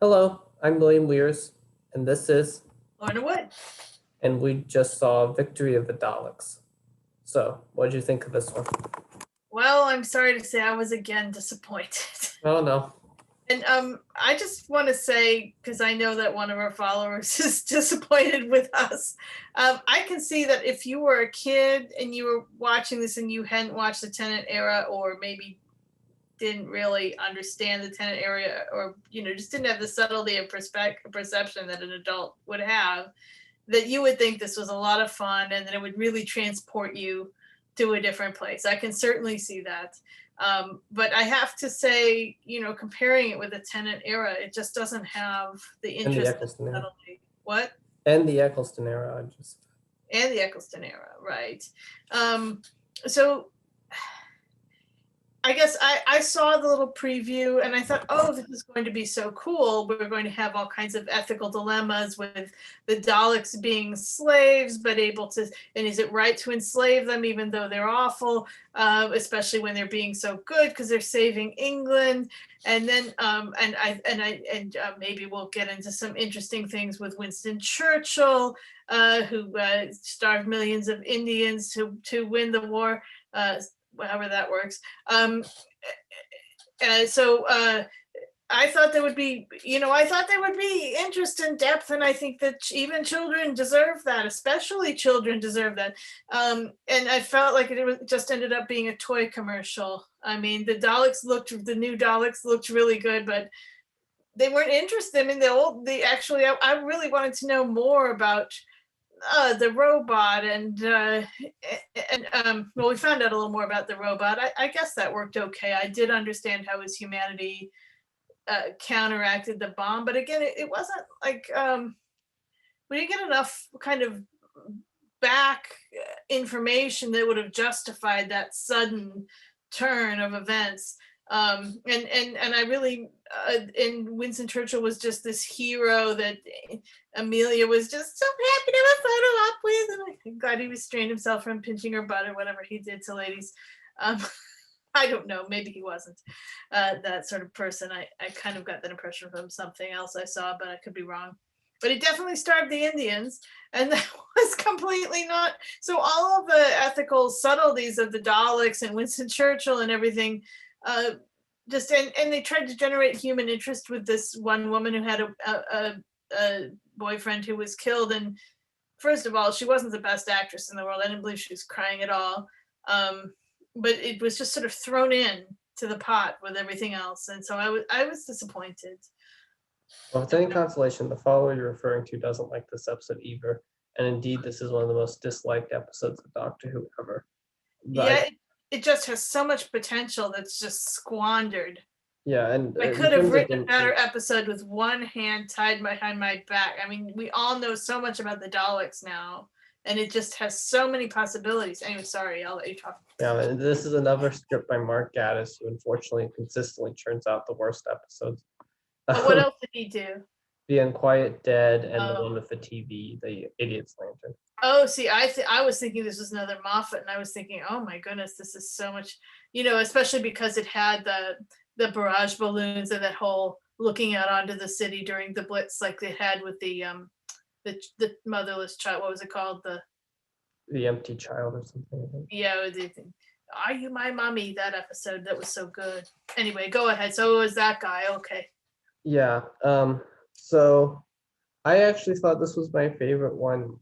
Hello, I'm William Weers, and this is, Lorna Wood. and we just saw Victory of the Daleks. So, what did you think of this one? Well, I'm sorry to say I was again disappointed. Oh no. And I just want to say, because I know that one of our followers is disappointed with us, I can see that if you were a kid and you were watching this and you hadn't watched the Tennant era, or maybe didn't really understand the Tennant era, or just didn't have the subtlety of perception that an adult would have, that you would think this was a lot of fun and that it would really transport you to a different place. I can certainly see that. But I have to say, comparing it with the Tennant era, it just doesn't have the And the interest and Eccleston era. subtlety. What? And the Eccleston era, And the Eccleston era, right? So I guess I saw the little preview and I thought, oh, this is going to be so cool. We're going to have all kinds of ethical dilemmas with the Daleks being slaves, but able to, and is it right to enslave them even though they're awful, especially when they're being so good because they're saving England. And then, maybe we'll get into some interesting things with Winston Churchill, who starved millions of Indians to win the war. However that works. So I thought there would be, interest and depth, and I think that even children deserve that, especially children deserve that. And I felt like it just ended up being a toy commercial. I mean, the new Daleks looked really good, but they weren't interested in I really wanted to know more about the robot, well, we found out a little more about the robot. I guess that worked okay. I did understand how his humanity counteracted the bomb, but again, it wasn't like we didn't get enough kind of back information that would have justified that sudden turn of events. And I really, and Winston Churchill was just this hero that Amelia was just so happy to have a photo op with, and I'm glad he restrained himself from pinching her butt or whatever he did to ladies. I don't know, maybe he wasn't that sort of person. I kind of got that impression from something else I saw, but I could be wrong. But he definitely starved the Indians, and that was completely not. So all of the ethical subtleties of the Daleks and Winston Churchill and everything, and they tried to generate human interest with this one woman who had a boyfriend who was killed. And first of all, she wasn't the best actress in the world. I didn't believe she was crying at all. But it was just sort of thrown in to the pot with everything else, and so I was disappointed. Well, if it's any consolation, the follower you're referring to doesn't like this episode either. And indeed, this is one of the most disliked episodes of Doctor Who ever. Yeah, it just has so much potential that's just squandered. Yeah, and I could have written a better episode with one hand tied behind my back. I mean, we all know so much about the Daleks now, and it just has so many possibilities. Anyway, sorry, I'll let you talk. Yeah, and this is another script by Mark Gatiss, who unfortunately consistently churns out the worst episodes. But what else did he do? The Unquiet Dead and the one with the TV, the Idiot's Lantern. Oh, see, I was thinking this was another Moffat, and I was thinking, oh my goodness, this is so much, especially because it had the barrage balloons and that whole looking out onto the city during the Blitz, like they had with the motherless child. What was it called? The Empty Child or something. Yeah, Are You My Mommy? That episode, that was so good. Anyway, go ahead. So it was that guy. Okay. Yeah. So I actually thought this was my favorite one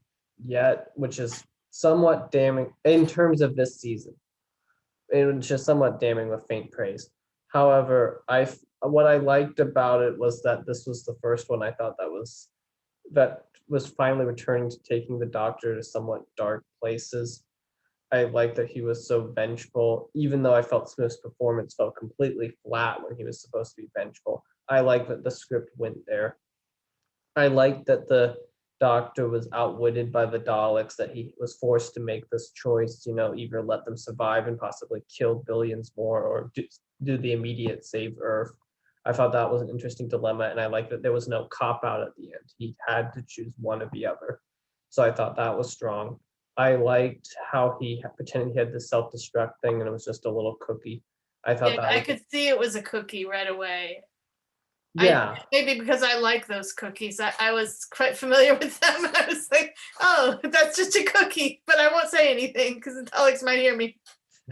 yet, which is somewhat damning in terms of this season. It was just somewhat damning with faint praise. However, what I liked about it was that this was the first one I thought that was finally returning to taking the Doctor to somewhat dark places. I liked that he was so vengeful, even though I felt Smith's performance felt completely flat when he was supposed to be vengeful. I like that the script went there. I liked that the Doctor was outwitted by the Daleks, that he was forced to make this choice, either let them survive and possibly kill billions more, or do the immediate save Earth. I thought that was an interesting dilemma, and I like that there was no cop out at the end. He had to choose one or the other. So I thought that was strong. I liked how he pretended he had the self-destruct thing and it was just a little cookie. I thought I could see it was a cookie right away. Yeah, Maybe because I like those cookies. I was quite familiar with them. I was like, oh, that's just a cookie, but I won't say anything because the Daleks might hear me.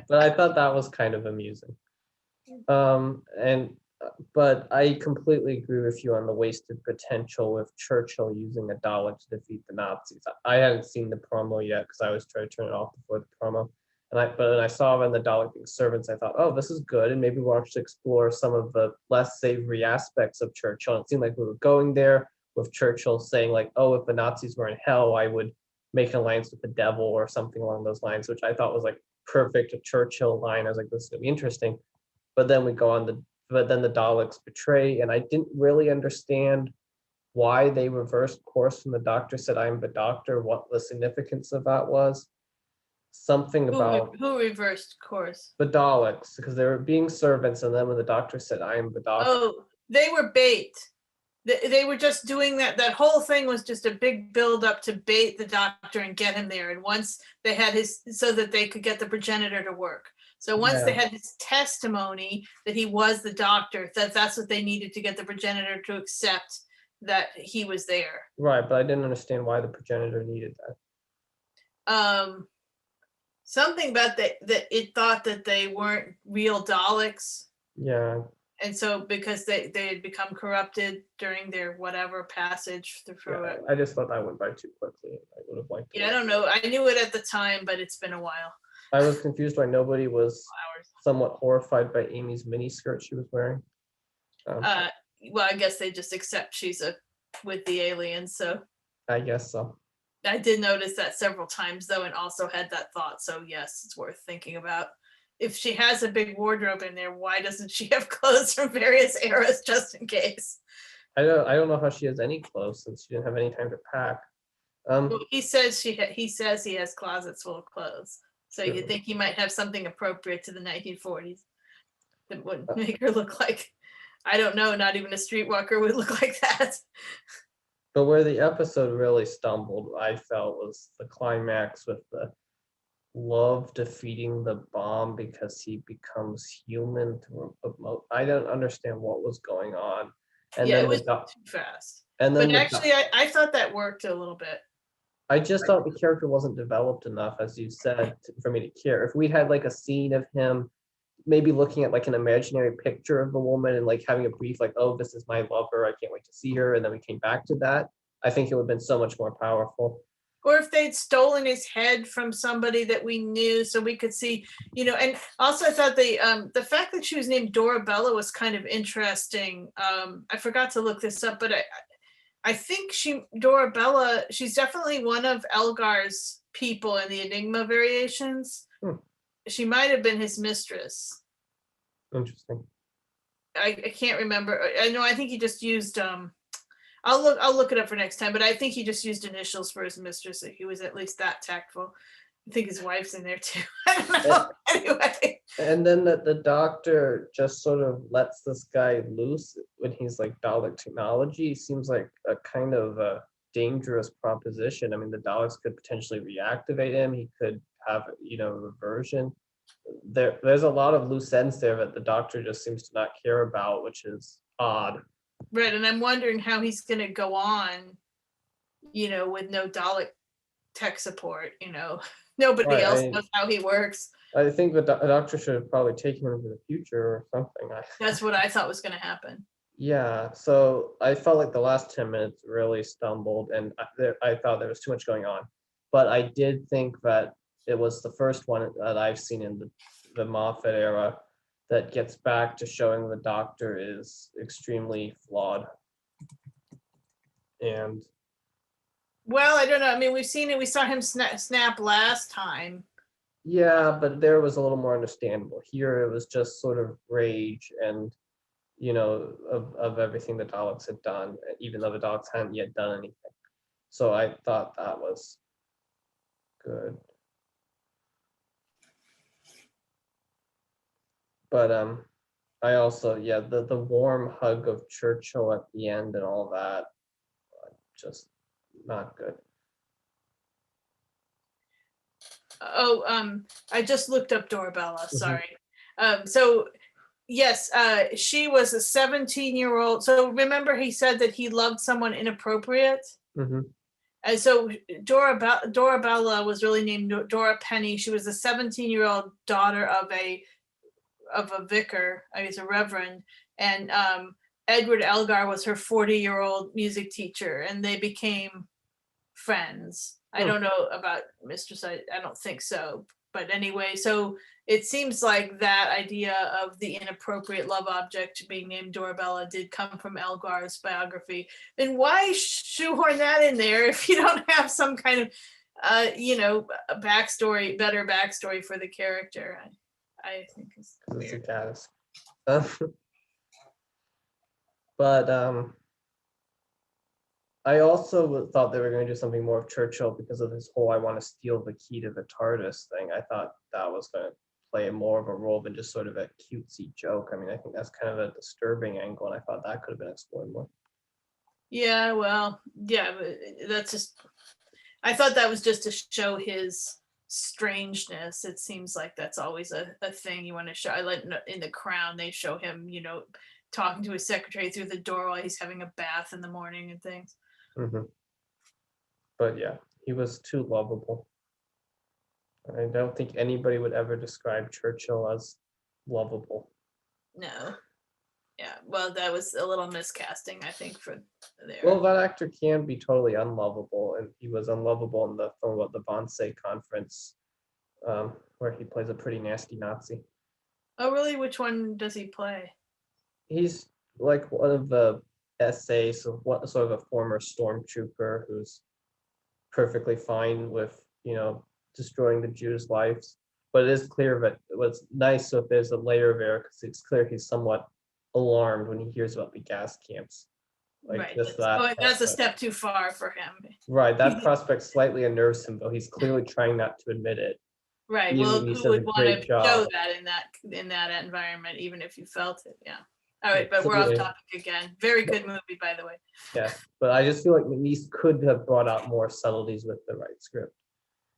but I thought that was kind of amusing. And but I completely agree with you on the wasted potential with Churchill using a Dalek to defeat the Nazis. I hadn't seen the promo yet because I was trying to turn it off before the promo. But when I saw when the Dalek being servants, I thought, oh, this is good, and maybe we'll actually explore some of the less savory aspects of Churchill. And it seemed like we were going there with Churchill saying like, oh, if the Nazis were in hell, I would make an alliance with the devil or something along those lines, which I thought was like perfect Churchill line. I was like, this is gonna be interesting. But then we go on the but then the Daleks betray, and I didn't really understand why they reversed course when the doctor said, I'm the doctor, what the significance of that was. Something about Who reversed course? the Daleks, because they were being servants, and then when the doctor said, I am the doctor. Oh, they were bait. They were just doing that. That whole thing was just a big build up to bait the doctor and get him there. And once they had his, so that they could get the progenitor to work. So once they Yeah. had his testimony that he was the doctor, that's what they needed to get the progenitor to accept that he was there. Right, but I didn't understand why the progenitor needed that. Something about that it thought that they weren't real Daleks. Yeah. And so because they had become corrupted during their whatever passage through Yeah, it. I just thought that went by too quickly. I would have liked to. Yeah, I don't know. I knew it at the time, but it's been a while. I was confused why nobody was Hours. somewhat horrified by Amy's miniskirt she was wearing. Well, I guess they just accept she's with the aliens. So I guess so. I did notice that several times though, and also had that thought. So yes, it's worth thinking about. If she has a big wardrobe in there, why doesn't she have clothes from various eras just in case? I don't know how she has any clothes since she didn't have any time to pack. Well, he says he says he has closets full of clothes. So True. you think he might have something appropriate to the 1940s that would make her look like, I don't know, not even a streetwalker would look like that. But where the episode really stumbled, I felt, was the climax with the Love defeating the bomb because he becomes human through I don't understand what was going on. And Yeah, then it was the too fast. and But then actually, I thought that worked a little bit. I just thought the character wasn't developed enough, as you said, for me to care. If we had like a scene of him maybe looking at like an imaginary picture of the woman and like having a brief like, oh, this is my lover, I can't wait to see her, and then we came back to that, I think it would have been so much more powerful. Or if they'd stolen his head from somebody that we knew, so we could see, and also I thought the fact that she was named Dorabella was kind of interesting. I forgot to look this up, but I think Dorabella, she's definitely one of Elgar's people in the Enigma variations. She might have been his mistress. Interesting. I can't remember. I think he just used I'll look it up for next time, but I think he just used initials for his mistress. He was at least that tactful. I think his wife's in there too. I don't know. Anyway. And then the doctor just sort of lets this guy loose when he's like Dalek technology. Seems like a kind of a dangerous proposition. I mean, the Daleks could potentially reactivate him. He could have, reversion. There's a lot of loose ends there that the doctor just seems to not care about, which is odd. Right, and I'm wondering how he's going to go on, with no Dalek tech support. Nobody Right, else knows how he works. I think the doctor should have probably taken him into the future or something. That's what I thought was going to happen. Yeah, so I felt like the last 10 minutes really stumbled, and I thought there was too much going on. But I did think that it was the first one that I've seen in the Moffat era that gets back to showing the Doctor is extremely flawed. And well, I don't know. I mean, we've seen it. We saw him snap last time. yeah, but there was a little more understandable. Here it was just sort of rage and of everything the Daleks had done, even though the Daleks hadn't yet done anything. So I thought that was good. But I also, yeah, the warm hug of Churchill at the end and all that, just not good. Oh, I just looked up Dorabella. Sorry. So Yes, she was a 17-year-old. So remember he said that he loved someone inappropriate? Hmm. And so Dora Bella was really named Dora Penny. She was a 17-year-old daughter of a vicar, I guess a reverend, and Edward Elgar was her 40-year-old music teacher, and they became friends. I Hmm. don't know about Mistress. I don't think so. But anyway, so it seems like that idea of the inappropriate love object being named Dorabella did come from Elgar's biography. Then why shoehorn that in there if you don't have some kind of, a backstory, better backstory for the character? I think it's It's a weird. caddis. But I also thought they were going to do something more of Churchill because of his whole "I want to steal the key to the TARDIS" thing. I thought that was going to play more of a role than just sort of a cutesy joke. I mean, I think that's kind of a disturbing angle, and I thought that could have been explored more. Yeah, well, yeah, but that's just. I thought that was just to show his strangeness. It seems like that's always a thing you want to show. I like in The Crown they show him, talking to his secretary through the door while he's having a bath in the morning and things. Hmm. But yeah, he was too lovable. I don't think anybody would ever describe Churchill as lovable. No, yeah, well, that was a little miscasting, I think, for Well, there. that actor can be totally unlovable, and he was unlovable in the film about the Bonsai Conference, where he plays a pretty nasty Nazi. Oh, really? Which one does he play? He's like one of the essays, so what sort of a former stormtrooper who's perfectly fine with destroying the Jews' lives. But it is clear that what's nice, so if there's a layer of error, because it's clear he's somewhat alarmed when he hears about the gas camps. Like Right. just that That's a prospect. step too far for him. Right, that prospect slightly unnerves him, though he's clearly trying not to admit it. Right. Even Well, when he who does a would want great to show job. that in that environment, even if you felt it? Yeah. All right, but we're off Absolutely. topic again. Very good movie, by the way. Yes, but I just feel like McNeese could have brought out more subtleties with the right script.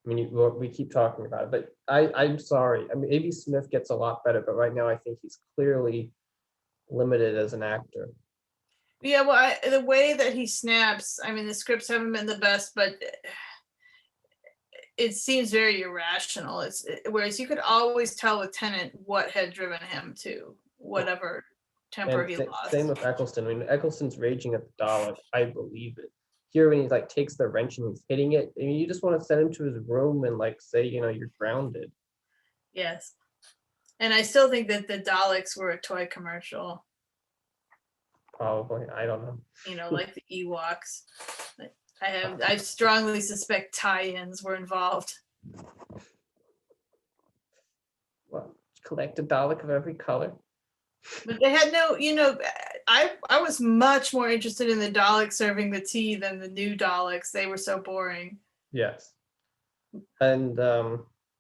I mean, we keep talking about it, but I'm sorry. I mean, A.B. Smith gets a lot better, but right now I think he's clearly limited as an actor. Yeah, well, the way that he snaps, I mean, the scripts haven't been the best, but it seems very irrational. Whereas you could always tell with Tennant what had driven him to whatever temper And he same lost. with Eccleston. I mean, Eccleston's raging at the Dalek. I believe it. Here, when he like takes the wrench and he's hitting it, I mean, you just want to send him to his room and like say, you're grounded. Yes, and I still think that the Daleks were a toy commercial. Probably, I don't know. Like the Ewoks. I strongly suspect tie-ins were involved. Well, collect a Dalek of every color. But they had no, I was much more interested in the Daleks serving the tea than the new Daleks. They were so boring. Yes, and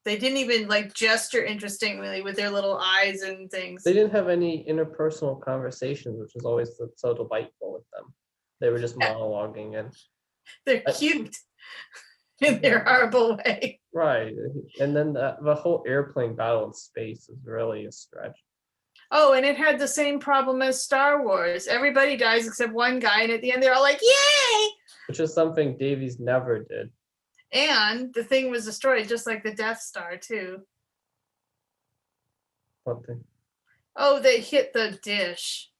They didn't even like gesture interestingly with their little eyes and things. they didn't have any interpersonal conversations, which was always so delightful with them. They were just monologuing and They're cute in their horrible way. right. And then the whole airplane battle in space is really a stretch. Oh, and it had the same problem as Star Wars. Everybody dies except one guy, and at the end they're all like, "Yay!" Which is something Davies never did. And the thing was destroyed, just like the Death Star too. What thing? Oh, they hit the dish,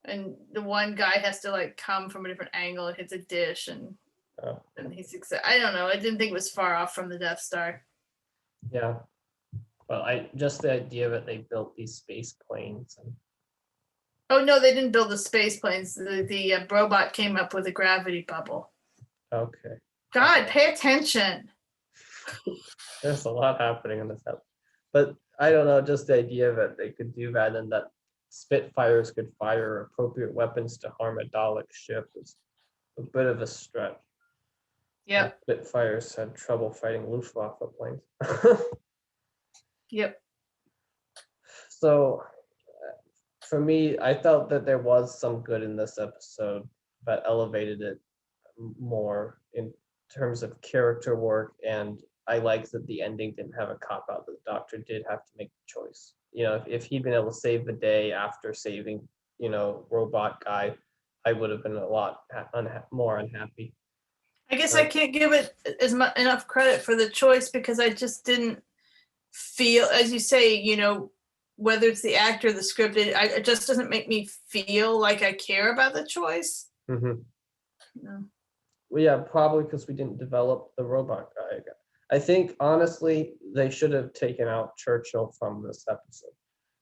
and the one guy has to like come from a different angle and hits a dish, and Oh, he's I don't know. I didn't think it was far off from the Death Star. yeah. Well, I just the idea that they built these space planes and Oh no, they didn't build the space planes. The robot came up with a gravity bubble. okay. God, pay attention. There's a lot happening in this episode. But I don't know, just the idea that they could do that and that Spitfires could fire appropriate weapons to harm a Dalek ship is a bit of a stretch. Yep. Spitfires had trouble fighting Luftwaffe planes. Yep. So for me, I felt that there was some good in this episode that elevated it more in terms of character work and I liked that the ending didn't have a cop out. That the Doctor did have to make the choice. You know, if he'd been able to save the day after saving, robot guy, I would have been a lot more unhappy. I guess I can't give it as much enough credit for the choice because I just didn't feel, as you say, whether it's the actor or the script, it just doesn't make me feel like I care about the choice. Mm-hmm. No. Well, yeah, probably because we didn't develop the robot guy again. I think honestly, they should have taken out Churchill from this episode.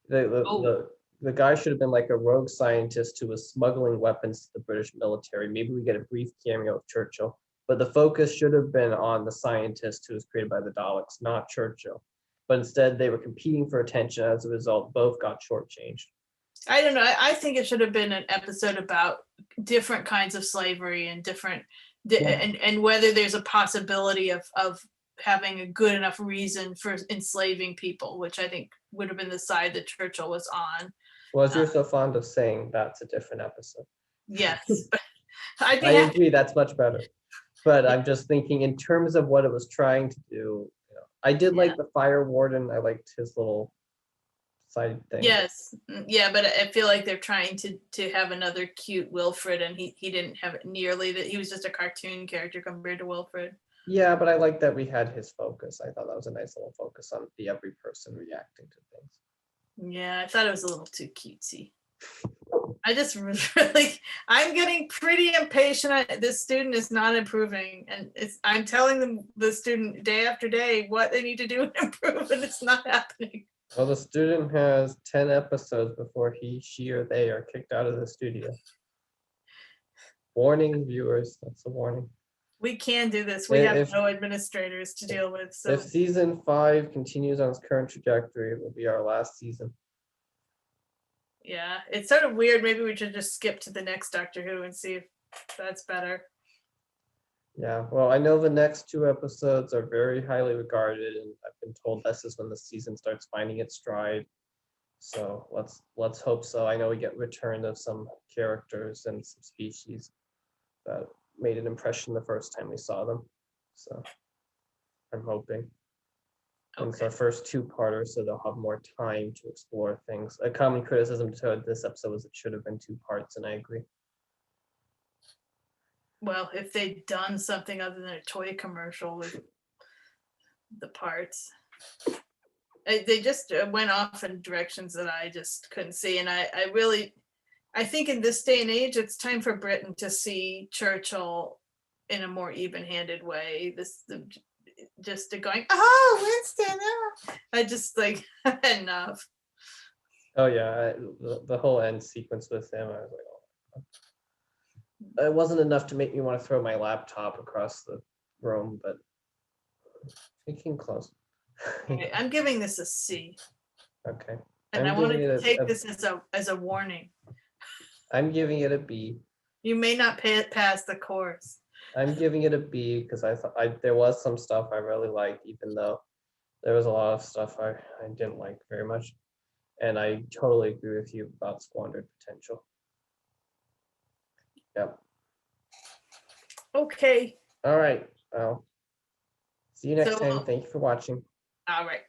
The guy should have been like a rogue scientist who was smuggling weapons to the British military. Maybe we get a brief cameo of Churchill, but the focus should have been on the scientist who was created by the Daleks, not Churchill. But instead, they were competing for attention. As a result, both got shortchanged. I don't know. I think it should have been an episode about different kinds of slavery and and whether there's a possibility of having a good enough reason for enslaving people, which I think would have been the side that Churchill was on. Well, as you're so fond of saying, that's a different episode. Yes, but I agree, that's much better. But I'm just thinking in terms of what it was trying to do. I did like the fire warden. I liked his little side thing. Yes, yeah, but I feel like they're trying to have another cute Wilfred, and he didn't have it nearly that. He was just a cartoon character compared to Wilfred. Yeah, but I like that we had his focus. I thought that was a nice little focus on the every person reacting to things. Yeah, I thought it was a little too cutesy. I just really, I'm getting pretty impatient. This student is not improving, and I'm telling the student day after day what they need to do to improve, and it's not happening. Well, the student has 10 episodes before he, she, or they are kicked out of the studio. Warning, viewers, that's a warning. We can do this. We have no administrators to deal with. So if season 5 continues on its current trajectory, it will be our last season. Yeah, it's sort of weird. Maybe we should just skip to the next Doctor Who and see if that's better. Yeah, well, I know the next 2 episodes are very highly regarded, and I've been told this is when the season starts finding its stride. So let's hope so. I know we get return of some characters and some species that made an impression the first time we saw them. So I'm hoping. And it's our first 2-parter, so they'll have more time to explore things. A common criticism to this episode was it should have been 2 parts, and I agree. Well, if they'd done something other than a toy commercial with the parts. They just went off in directions that I just couldn't see. And I think in this day and age, it's time for Britain to see Churchill in a more even-handed way. Just going, oh, Winston, oh. I just like, enough. Oh yeah, the whole end sequence with him, I was like, oh. It wasn't enough to make me want to throw my laptop across the room, but it came close. Okay, I'm giving this a C. Okay. And I wanted to take this as a warning. I'm giving it a B. You may not pass the course. I'm giving it a B because I thought there was some stuff I really liked, even though there was a lot of stuff I didn't like very much. And I totally agree with you about squandered potential. Yep. Okay. All right. Well, see you next time. Thank you for watching. All right.